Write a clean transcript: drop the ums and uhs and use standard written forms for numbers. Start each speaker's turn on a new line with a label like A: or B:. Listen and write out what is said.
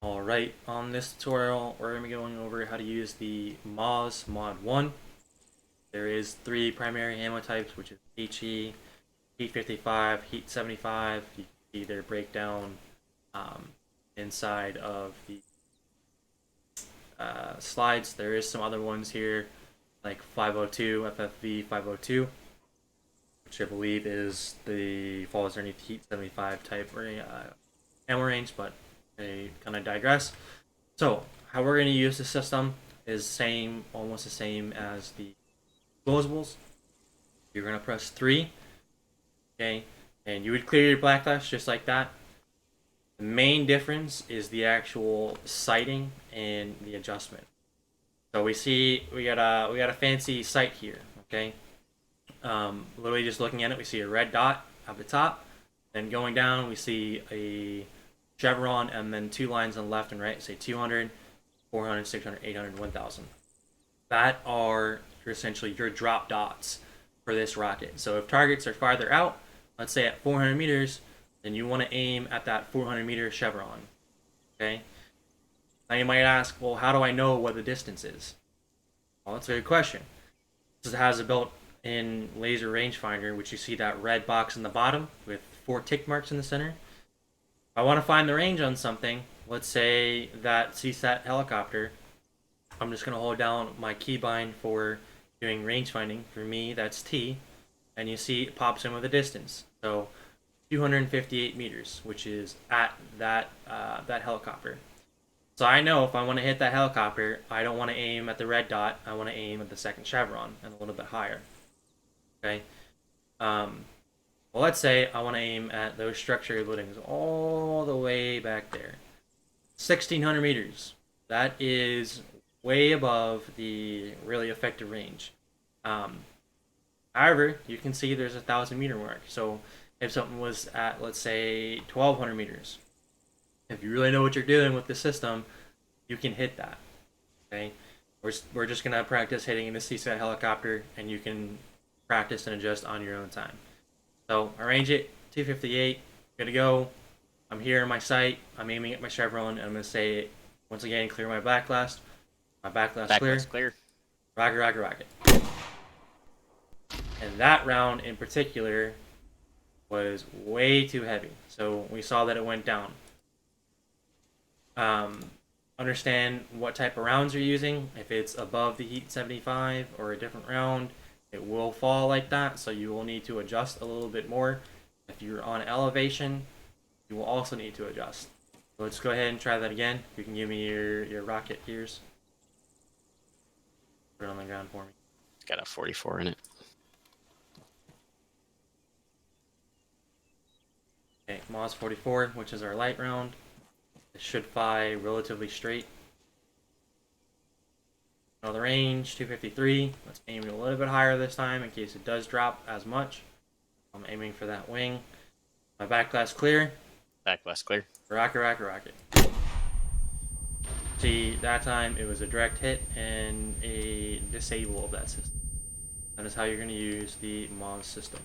A: Alright, on this tutorial we're going to be going over how to use the MAAWS Mod 1. There is 3 primary ammo types, which is HE, Heat 55, Heat 75. You can see their breakdown inside of the slides. There is some other ones here, like 502, FFV 502, which I believe is falls underneath Heat 75 type ammo range, but I kind of digress. So how we're going to use the system is almost the same as the disposables. You're going to press 3, okay, and you would clear your black flash just like that. The main difference is the actual sighting and the adjustment. So we got a fancy sight here, okay. Literally just looking at it, we see a red dot at the top. Then going down, we see a chevron, and then 2 lines on the left and right, say 200, 400, 600, 800, 1000. That are essentially your drop dots for this rocket. So if targets are farther out, let's say at 400 meters, then you want to aim at that 400 meter chevron. Okay? Now you might ask, well, how do I know what the distance is? Well, that's a good question. This has a built-in laser rangefinder, which you see that red box in the bottom with 4 tick marks in the center. If I want to find the range on something, let's say that CSAT helicopter, I'm just going to hold down my keybind for doing range finding. For me, that's T, and you see it pops in with a distance. So 258 meters, which is at that helicopter. So I know if I want to hit that helicopter, I don't want to aim at the red dot. I want to aim at the second chevron and a little bit higher. Okay. Well, let's say I want to aim at those structure buildings all the way back there. 1,600 meters. That is way above the really effective range. However, you can see there's a 1,000 meter mark. So if something was at, let's say, 1,200 meters, if you really know what you're doing with the system, you can hit that. Okay, we're just gonna practice hitting the CSAT helicopter, and you can practice and adjust on your own time. So arrange it, 258, good to go. I'm here in my sight, I'm aiming at my chevron, and I'm going to say, once again, clear my backlast. My backlast clear. Rocket, rocket, rocket. And that round in particular was way too heavy. So we saw that it went down. Understand what type of rounds you're using. If it's above the Heat 75 or a different round, it will fall like that, so you will need to adjust a little bit more. If you're on elevation, you will also need to adjust. So let's go ahead and try that again. You can give me your rocket gears. Put it on the ground for me.
B: It's got a 44 in it.
A: Okay, MAAWS 44, which is our light round. It should fly relatively straight. The range, 253. Let's aim it a little bit higher this time in case it does drop as much. I'm aiming for that wing. My backlast clear.
B: Backlast clear.
A: Rocket, rocket, rocket. See, that time it was a direct hit and a disable of that system. That is how you're going to use the MAAWS system.